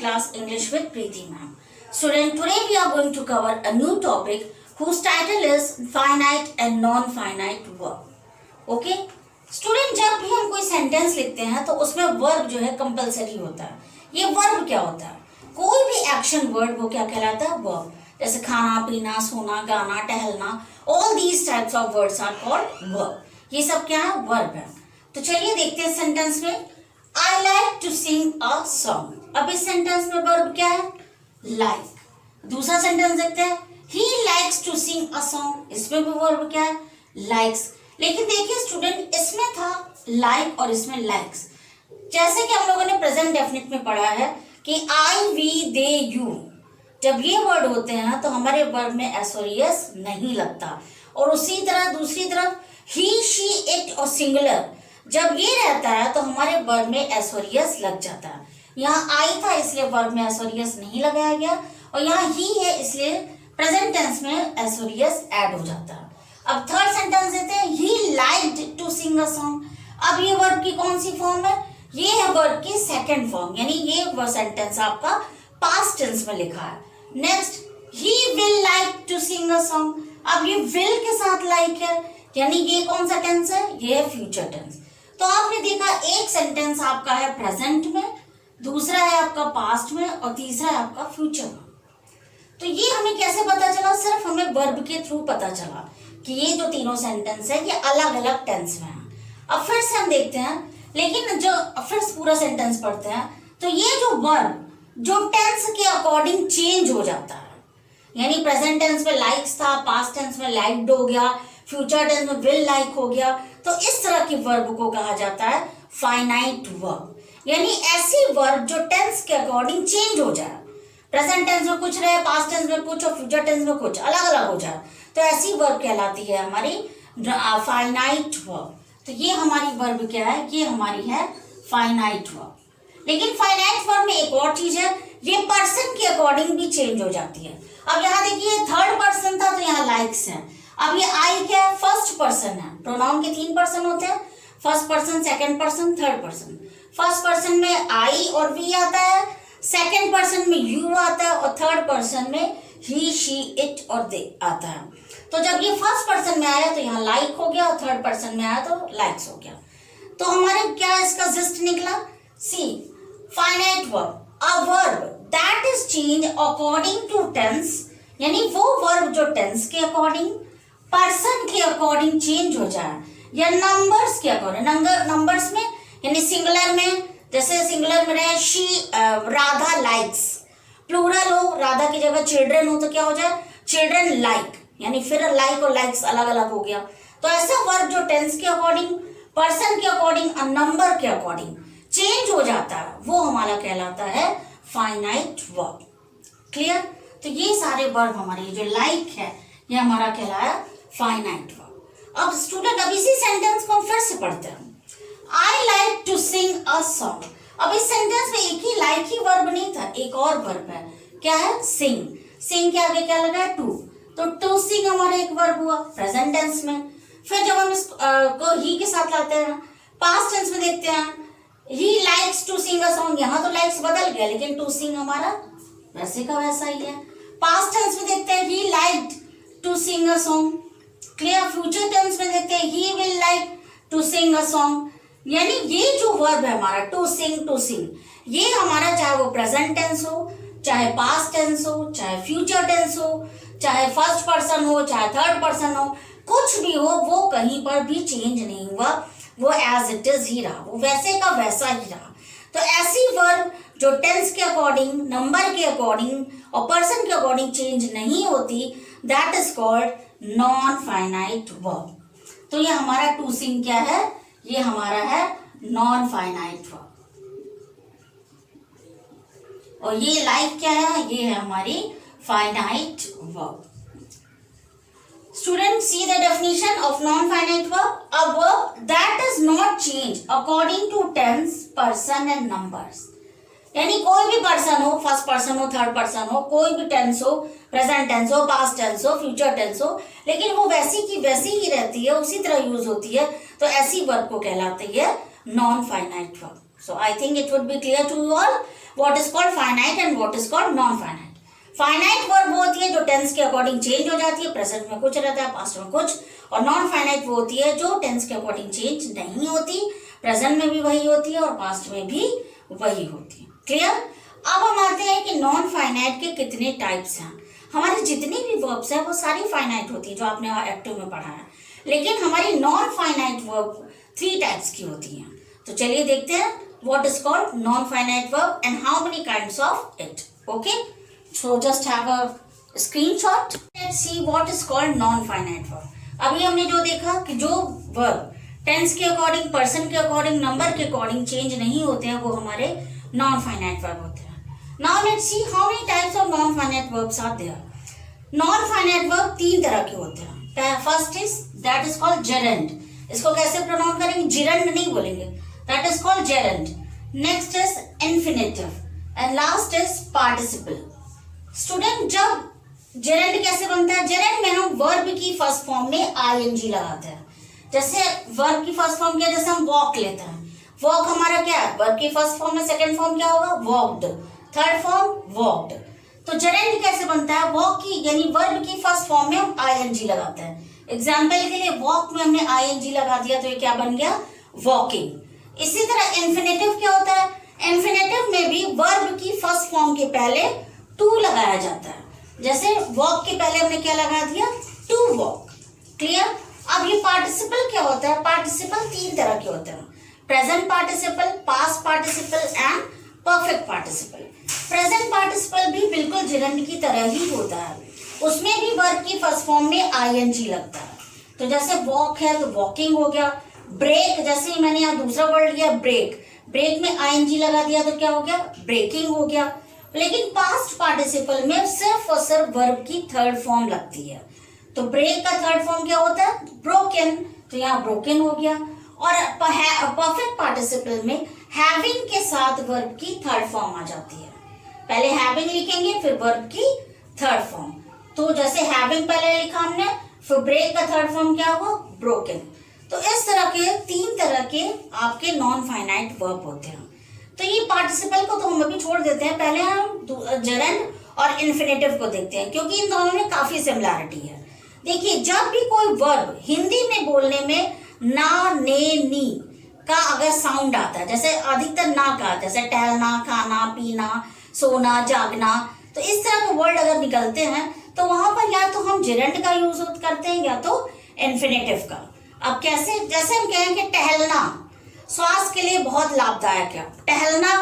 class English with Preeti ma'am. Student, today we are going to cover a new topic whose title is finite and non-finite verb. Okay? Student, जब भी हम कोई sentence लिखते हैं तो उसमें verb जो है कंपलसरी होता है. ये वर्ब क्या होता है? कोई भी एक्शन वर्ड वो क्या कहलाता है? वर्ब. जैसे खाना, पीना, सोना, गाना, टहलना, all these types of words are called verb. ये सब क्या है? वर्ब है. तो चलिए देखते हैं सेंटेंस में. I like to sing a song. अब इस सेंटेंस में वर्ब क्या है? लाइक. दूसरा सेंटेंस देखते हैं. He likes to sing a song. इसमें भी वर्ब क्या है? लाइक्स. लेकिन देखिए स्टूडेंट, इसमें था लाइक और इसमें लाइक्स. जैसे कि हम लोगों ने प्रेजेंट डेफिनेट में पढ़ा है कि आई, वी, दे, यू, जब ये वर्ड होते हैं तो हमारे वर्ब में एस और एस नहीं लगता. और उसी तरह दूसरी तरफ ही, शी, इट और सिंगुलर जब ये रहता है तो हमारे वर्ब में एस और एस लग जाता है. यहाँ आई था इसलिए वर्ब में एस और एस नहीं लगाया गया, और यहाँ ही है इसलिए प्रेजेंट टेंस में एस और एस ऐड हो जाता है. अब थर्ड सेंटेंस देते हैं. He liked to sing a song. अब ये वर्ब की कौन सी फॉर्म है? ये है वर्ब की सेकंड फॉर्म, यानी ये वो सेंटेंस आपका पास्ट टेंस में लिखा है. Next, he will like to sing a song. अब ये विल के साथ लाइक है, यानी ये कौन सा टेंस है? ये है फ्यूचर टेंस. तो आपने देखा एक सेंटेंस आपका है प्रेजेंट में, दूसरा है आपका पास्ट में और तीसरा है आपका फ्यूचर में. तो ये हमें कैसे पता चला? सिर्फ हमें वर्ब के थ्रू पता चला कि ये जो तीनों सेंटेंस है ये अलग अलग टेंस में है. अब फिर से हम देखते हैं, लेकिन जो फिर पूरा सेंटेंस पढ़ते हैं तो ये जो वर्ब जो टेंस के अकॉर्डिंग चेंज हो जाता है, यानी प्रेजेंट टेंस में लाइक्स था, पास्ट टेंस में लाइक्ड हो गया, फ्यूचर टेंस में विल लाइक हो गया, तो इस तरह की वर्ब को कहा जाता है फाइनाइट वर्ब. यानी ऐसी वर्ब जो टेंस के अकॉर्डिंग चेंज हो जाए, प्रेजेंट टेंस में कुछ रहे, पास्ट टेंस में कुछ और फ्यूचर टेंस में कुछ अलग अलग हो जाए, तो ऐसी वर्ब कहलाती है हमारी फाइनाइट वर्ब. तो ये हमारी वर्ब क्या है? ये हमारी है फाइनाइट वर्ब. लेकिन फाइनाइट वर्ब में एक और चीज है, ये पर्सन के अकॉर्डिंग भी चेंज हो जाती है. अब यहाँ देखिए थर्ड पर्सन था तो यहाँ लाइक्स है. अब ये आई क्या है? फर्स्ट पर्सन है. प्रोनाउन के 3 पर्सन होते हैं, first person, second person, third person. First person में आई और वी आता है, सेकंड पर्सन में यू आता है और थर्ड पर्सन में ही, शी, इट और दे आता है. तो जब ये फर्स्ट पर्सन में आया तो यहाँ लाइक हो गया और थर्ड पर्सन में आया तो लाइक्स हो गया. तो हमारे क्या इसका जिस्ट निकला? See, finite verb, a verb that is change according to tense, यानी वो वर्ब जो टेंस के अकॉर्डिंग, पर्सन के अकॉर्डिंग चेंज हो जाए, या नंबर्स के अकॉर्डिंग. नंबर्स में यानी सिंगुलर में, जैसे सिंगुलर में रहे शी, राधा लाइक्स, प्लूरल हो, राधा की जगह चिल्ड्रन हो तो क्या हो जाए? चिल्ड्रन लाइक, यानी फिर लाइक और लाइक्स अलग अलग हो गया. तो ऐसा वर्ब जो टेंस के अकॉर्डिंग, पर्सन के अकॉर्डिंग और नंबर के अकॉर्डिंग चेंज हो जाता है, वो हमारा कहलाता है फाइनाइट वर्ब. क्लियर? तो ये सारे वर्ब हमारे जो लाइक है ये हमारा कहलाया फाइनाइट वर्ब. अब स्टूडेंट, अब इसी सेंटेंस को हम फिर से पढ़ते हैं. I like to sing a song. अब इस सेंटेंस में एक ही लाइक ही वर्ब नहीं था, एक और वर्ब है. क्या है? सिंग. सिंग के आगे क्या लगा है? टू. तो टू सिंग हमारा एक वर्ब हुआ प्रेजेंट टेंस में. फिर जब हम इसको ही के साथ लाते हैं पास्ट टेंस में देखते हैं, he likes to sing a song. यहाँ तो लाइक्स बदल गया लेकिन टू सिंग हमारा वैसे का वैसा ही है. पास्ट टेंस में देखते हैं he liked to sing a song. Clear? Future tense में देखते हैं he will like to sing a song. यानी ये जो वर्ब है हमारा टू सिंग, ये हमारा चाहे वो प्रेजेंट टेंस हो, चाहे पास्ट टेंस हो, चाहे फ्यूचर टेंस हो, चाहे फर्स्ट पर्सन हो, चाहे थर्ड पर्सन हो, कुछ भी हो, वो कहीं पर भी चेंज नहीं हुआ, वो एज इट इज ही रहा, वो वैसे का वैसा ही रहा. तो ऐसी वर्ब जो टेंस के अकॉर्डिंग, नंबर के अकॉर्डिंग और पर्सन के अकॉर्डिंग चेंज नहीं होती, that is called non finite verb. तो ये हमारा टू सिंग क्या है? ये हमारा है नॉन फाइनाइट वर्ब. और ये लाइक क्या है? ये है हमारी finite verb. Students, see the definition of non-finite verb. A verb that is not changed according to tense, person and numbers. यानी कोई भी पर्सन हो, फर्स्ट पर्सन हो, थर्ड पर्सन हो, कोई भी टेंस हो, प्रेजेंट टेंस हो, पास्ट टेंस हो, फ्यूचर टेंस हो, लेकिन वो वैसी की वैसी ही रहती है, उसी तरह यूज होती है, तो ऐसी वर्ब को कहलाती है non finite verb. So I think it would be clear to you all. What is called finite and what is called non finite. Finite verb वो होती है जो टेंस के अकॉर्डिंग चेंज हो जाती है, प्रेजेंट में कुछ रहता है, पास्ट में कुछ। और नॉन फाइनाइट वो होती है जो टेंस के अकॉर्डिंग चेंज नहीं होती, प्रेजेंट में भी वही होती है और पास्ट में भी वही होती है। क्लियर। अब हम आते हैं कि नॉन फाइनाइट के कितने टाइप्स हैं। हमारी जितनी भी वर्ब्स है वो सारी फाइनाइट होती है जो आपने एक्टिव में पढ़ा है, लेकिन हमारी नॉन फाइनाइट वर्ब 3 टाइप्स की होती हैं। तो चलिए देखते हैं what is called non finite verb and how many kinds of it. Okay, so just have a screenshot. Let's see what is called non finite verb. अभी हमने जो देखा कि जो वर्ब टेंस के अकॉर्डिंग, पर्सन के अकॉर्डिंग, नंबर के according change नहीं होते हैं वो हमारे नॉन फाइनाइट वर्ब होते हैं। Now let's see how many types of non finite verbs are there. Non finite verb 3 तरह के होते हैं। First is that is called gerund. इसको कैसे प्रोनाउंस करेंगे? जिरंड नहीं बोलेंगे, that is called gerund. Next is infinitive and last is participle. Student, जब जेरेंड कैसे बनता है? जेरेंड में हम वर्ब की फर्स्ट फॉर्म में आईएनजी लगाते हैं। जैसे वर्ब की फर्स्ट फॉर्म क्या है? जैसे हम वॉक लेते हैं, वॉक हमारा क्या है? वर्ब की फर्स्ट फॉर्म में सेकंड फॉर्म क्या होगा? वॉक्ड। Third form walked. तो जेरेंड कैसे बनता है? वॉक की यानी वर्ब की फर्स्ट फॉर्म में हम आईएनजी लगाते हैं। एग्जाम्पल के लिए वॉक में हमने आईएनजी लगा दिया तो ये क्या बन गया? वॉकिंग। इसी तरह इन्फिनेटिव क्या होता है? इन्फिनेटिव में भी वर्ब की फर्स्ट फॉर्म के पहले टू लगाया जाता है। जैसे वॉक के पहले हमने क्या लगा दिया? To walk. क्लियर। अब ये पार्टिसिपल क्या होता है? पार्टिसिपल 3 तरह के होते हैं, present participle, past participle and perfect participle. Present participle भी बिल्कुल जेरेंड की तरह ही होता है, उसमें भी वर्ब की फर्स्ट फॉर्म में आईएनजी लगता है। तो जैसे वॉक है तो वॉकिंग हो गया। ब्रेक, जैसे मैंने यहाँ दूसरा वर्ड लिया ब्रेक, ब्रेक में आईएनजी लगा दिया तो क्या हो गया? ब्रेकिंग हो गया। लेकिन पास्ट पार्टिसिपल में सिर्फ और सिर्फ वर्ब की थर्ड फॉर्म लगती है। तो ब्रेक का थर्ड फॉर्म क्या होता है? ब्रोकन। तो यहाँ ब्रोकन हो गया। और परफेक्ट पार्टिसिपल में हैविंग के साथ वर्ब की थर्ड फॉर्म आ जाती है। पहले हैविंग लिखेंगे फिर वर्ब की थर्ड फॉर्म। तो जैसे हैविंग पहले लिखा हमने, फिर ब्रेक का थर्ड फॉर्म क्या होगा? ब्रोकन। तो इस तरह के 3 तरह के आपके नॉन फाइनाइट वर्ब होते हैं। तो ये पार्टिसिपल को तो हम अभी छोड़ देते हैं, पहले हम जेरेंड और इन्फिनेटिव को देखते हैं क्योंकि इन दोनों में काफी सिमिलैरिटी है। देखिए, जब भी कोई वर्ब हिंदी में बोलने में ना, ने, नी का अगर साउंड आता है, जैसे अधिकतर ना का, जैसे टहलना, खाना, पीना, सोना, जागना, तो इस तरह के वर्ड अगर निकलते हैं तो वहां पर या तो हम जेरेंड का यूज करते हैं या तो इन्फिनेटिव का। अब कैसे? जैसे हम कहें कि टहलना स्वास्थ्य के लिए बहुत लाभदायक है, टहलना,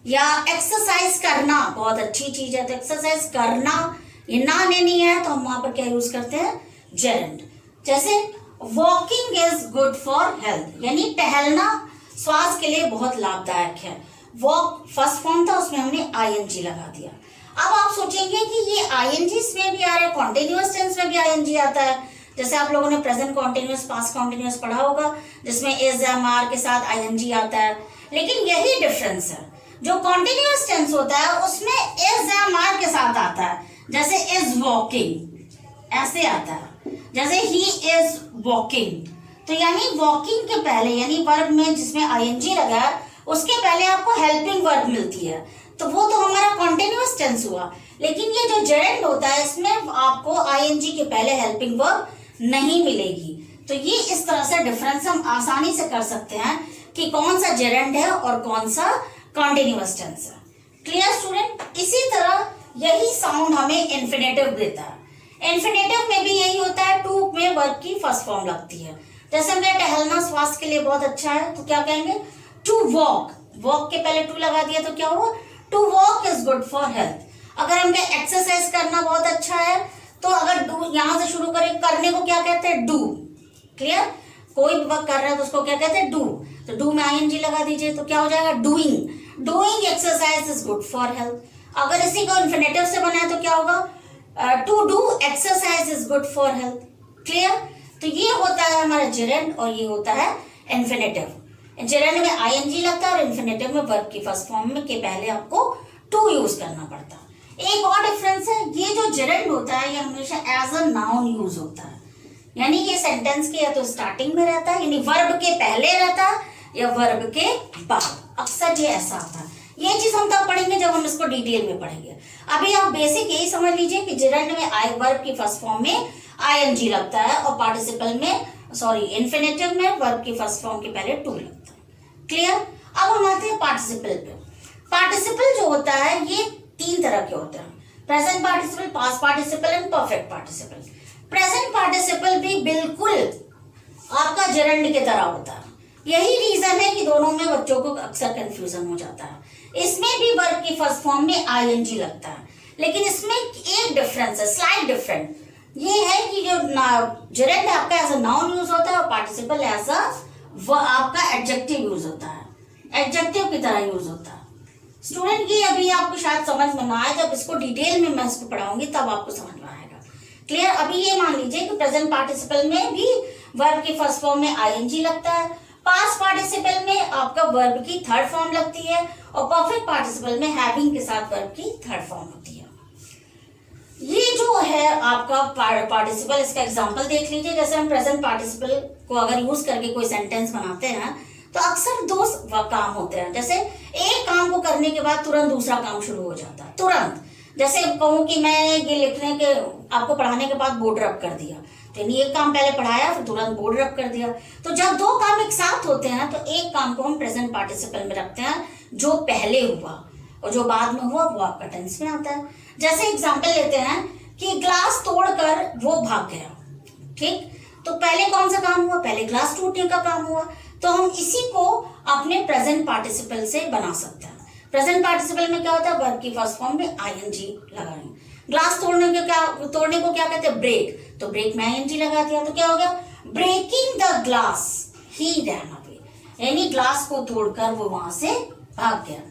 या एक्सरसाइज करना बहुत अच्छी चीज है, तो एक्सरसाइज करना, ये ना ने नहीं है तो हम वहां पर क्या यूज करते हैं? जेरेंड। जैसे walking is good for health, यानी टहलना स्वास्थ्य के लिए बहुत लाभदायक है। वॉक फर्स्ट फॉर्म था, उसमें हमने आईएनजी लगा दिया। अब आप सोचेंगे कि ये आईएनजी में भी आ रहा है, कॉन्टिन्यूअस टेंस में भी आईएनजी आता है। जैसे आप लोगों ने प्रेजेंट कॉन्टिन्यूअस, पास्ट कॉन्टिन्यूअस पढ़ा होगा जिसमें इज एम आर के साथ आईएनजी आता है। लेकिन यही डिफरेंस है, जो कॉन्टिन्यूअस टेंस होता है उसमें इज एम आर के साथ आता है। जैसे इज वॉकिंग ऐसे आता है, जैसे ही इज वॉकिंग। तो यानी वॉकिंग के पहले, यानी वर्ब में जिसमें आईएनजी लगा है उसके पहले आपको हेल्पिंग वर्ब मिलती है, तो वो तो हमारा कॉन्टिन्यूअस टेंस हुआ। लेकिन ये जो जेरेंड होता है इसमें आपको आईएनजी के पहले हेल्पिंग वर्ब नहीं मिलेगी। तो ये इस तरह से डिफरेंस हम आसानी से कर सकते हैं कि कौन सा जेरेंड है और कौन सा कॉन्टिन्यूअस टेंस है। Clear student? इसी तरह यही साउंड हमें इन्फिनेटिव देता है। इन्फिनेटिव में भी यही होता है, टू में वर्ब की फर्स्ट फॉर्म लगती है। जैसे हमने टहलना स्वास्थ्य के लिए बहुत अच्छा है तो क्या कहेंगे? टू वॉक, वॉक के पहले टू लगा दिया तो क्या हुआ? To walk is good for health. अगर हम कहें एक्सरसाइज करना बहुत अच्छा है तो अगर डू यहां से शुरू करें, करने को क्या कहते हैं? डू। क्लियर? कोई भी वर्क कर रहा है तो उसको क्या कहते हैं? डू। तो डू में आईएनजी लगा दीजिए तो क्या हो जाएगा? Doing. Doing exercise is good for health. अगर इसी को इन्फिनेटिव से बनाए तो क्या होगा? To do exercise is good for health. Clear? तो ये होता है हमारा जेरेंड और ये होता है इन्फिनेटिव। जेरेंड में आईएनजी लगता है और इन्फिनेटिव में वर्ब की फर्स्ट फॉर्म में के पहले आपको टू यूज करना पड़ता है। एक और डिफरेंस है, ये जो जेरेंड होता है ये हमेशा एज अ नाउन यूज होता है, यानी कि सेंटेंस के या तो स्टार्टिंग में रहता है, यानी वर्ब के पहले रहता है, या वर्ब के बाद। अक्सर ये ऐसा आता है, ये चीज हम तब पढ़ेंगे जब हम इसको डिटेल में पढ़ेंगे। अभी आप बेसिक यही समझ लीजिए कि जेरेंड में आई वर्ब की फर्स्ट फॉर्म में आईएनजी लगता है और पार्टिसिपल में इन्फिनेटिव में वर्ब की फर्स्ट फॉर्म के पहले टू लगता है। क्लियर। अब हम आते हैं पार्टिसिपल पे। पार्टिसिपल जो होता है ये 3 तरह के होते हैं, present participle, past participle and perfect participle. Present participle भी बिल्कुल आपका जेरेंड के तरह होता है। यही रीजन है कि दोनों में बच्चों को अक्सर कंफ्यूजन हो जाता है। इसमें भी वर्ब की फर्स्ट फॉर्म में आईएनजी लगता है, लेकिन इसमें एक डिफरेंस है, स्लाइट डिफरेंट। ये है कि जो जेरेंड आपका एज अ नाउन यूज होता है और पार्टिसिपल एज अ आपका एडजेक्टिव यूज होता है, एडजेक्टिव की तरह यूज होता है। स्टूडेंट ये अभी आपको शायद समझ में ना आए, जब इसको डिटेल में मैं इसको पढ़ाऊंगी तब आपको समझ में आएगा। क्लियर। अभी ये मान लीजिए कि प्रेजेंट पार्टिसिपल में भी वर्ब की फर्स्ट फॉर्म में आईएनजी लगता है, पास्ट पार्टिसिपल में आपका वर्ब की थर्ड फॉर्म लगती है और परफेक्ट पार्टिसिपल में हैविंग के साथ वर्ब की थर्ड फॉर्म होती है। ये जो है आपका पार्टिसिपल, इसका एग्जांपल देख लीजिए। जैसे हम प्रेजेंट पार्टिसिपल को अगर यूज करके कोई सेंटेंस बनाते हैं तो अक्सर 2 काम होते हैं। जैसे एक काम को करने के बाद तुरंत दूसरा काम शुरू हो जाता है, तुरंत। जैसे कहूँ कि मैं ये लिखने के आपको पढ़ाने के बाद बोर्ड रब कर दिया, तो यानी एक काम पहले पढ़ाया फिर तुरंत बोर्ड रब कर दिया। तो जब 2 काम एक साथ होते हैं तो एक काम को हम प्रेजेंट पार्टिसिपल में रखते हैं, जो पहले हुआ, और जो बाद में हुआ वो आपका टेंस में आता है। जैसे एग्जांपल लेते हैं कि ग्लास तोड़कर वो भाग गया, ठीक। तो पहले कौन सा काम हुआ? पहले ग्लास टूटने का काम हुआ। तो हम इसी को अपने प्रेजेंट पार्टिसिपल से बना सकते हैं। प्रेजेंट पार्टिसिपल में क्या होता है? वर्ब की फर्स्ट फॉर्म में आईएनजी लगाएंगे। ग्लास तोड़ने को क्या कहते हैं? ब्रेक। तो ब्रेक में आईएनजी लगा दिया तो क्या हो गया? Breaking the glass he ran away, यानी ग्लास को तोड़कर वो वहां से भाग गया।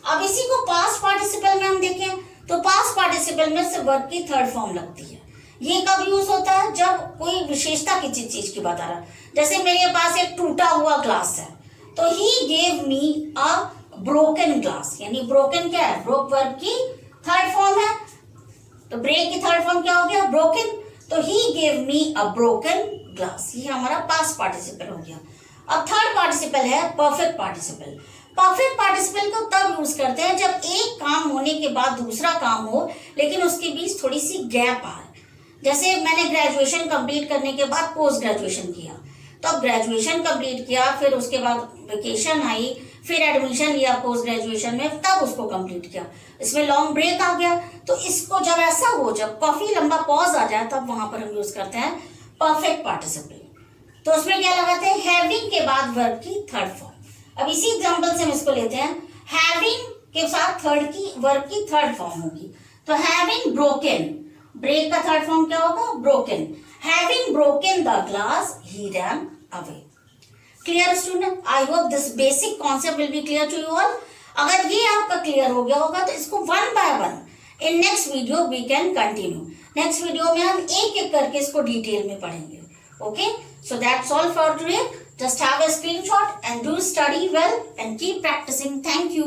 अब इसी को पास्ट पार्टिसिपल में हम देखें तो पास्ट पार्टिसिपल में से वर्ब की थर्ड फॉर्म लगती है। ये कब यूज होता है? जब कोई विशेषता की चीज की बात आ रहा है। जैसे मेरे पास एक टूटा हुआ ग्लास है, तो he gave me a broken glass, यानी ब्रोकन क्या है? ब्रोक वर्ब की थर्ड फॉर्म है, तो ब्रेक की थर्ड फॉर्म क्या हो गया? ब्रोकन। तो he gave me a broken glass, ये हमारा पास्ट पार्टिसिपल हो गया। अब थर्ड पार्टिसिपल है परफेक्ट पार्टिसिपल। परफेक्ट पार्टिसिपल को तब यूज करते हैं जब एक काम होने के बाद दूसरा काम हो, लेकिन उसके बीच थोड़ी सी गैप आए। जैसे मैंने ग्रेजुएशन कंप्लीट करने के बाद पोस्ट ग्रेजुएशन किया, तो अब ग्रेजुएशन कंप्लीट किया, फिर उसके बाद वेकेशन आई, फिर एडमिशन लिया पोस्ट ग्रेजुएशन में, तब उसको कंप्लीट किया। इसमें लॉन्ग ब्रेक आ गया। तो इसको जब ऐसा हो, जब काफी लंबा पॉज आ जाए, तब वहां पर हम यूज करते हैं परफेक्ट पार्टिसिपल। तो उसमें क्या लगाते हैं? हैविंग के बाद वर्ब की थर्ड फॉर्म। अब इसी एग्जांपल से हम इसको लेते हैं, हैविंग के साथ वर्ब की थर्ड फॉर्म होगी। तो हैविंग ब्रोकन, ब्रेक का थर्ड फॉर्म क्या होगा? Broken. Having broken the glass he ran away. Clear student? I hope this basic concept will be clear to you all. अगर ये आपका क्लियर हो गया होगा तो इसको 1 by 1 in next video we can continue. Next video में हम एक एक करके इसको डिटेल में पढ़ेंगे। Okay, so that's all for today. Just have a screenshot and do study well and keep practicing. Thank you.